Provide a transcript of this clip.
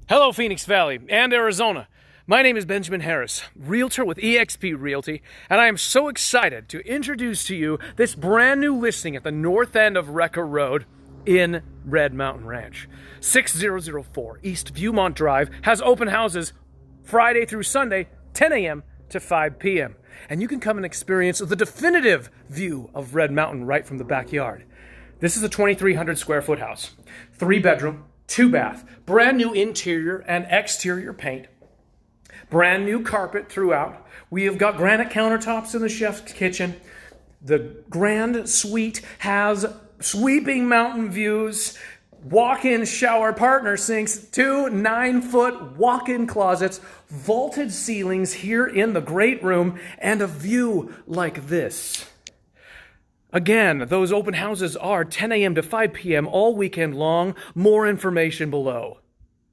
Hello, Phoenix Valley and Arizona. My name is Benjamin Harris, Realtor with eXp Realty, and I am so excited to introduce to you this brand new listing at the north end of Wrecker Road in Red Mountain Ranch. 6004 East Viewmont Drive has open houses Friday through Sunday, 10 a.m. to 5 p.m. And you can come and experience the definitive view of Red Mountain right from the backyard. This is a 2,300 square foot house, 3-bedroom, 2-bath, brand new interior and exterior paint, brand new carpet throughout. We have got granite countertops in the chef's kitchen. The grand suite has sweeping mountain views, walk-in shower, partner sinks, 2 9-foot walk-in closets, vaulted ceilings here in the great room, and a view like this. Again, those open houses are 10 a.m. to 5 p.m. all weekend long. More information below.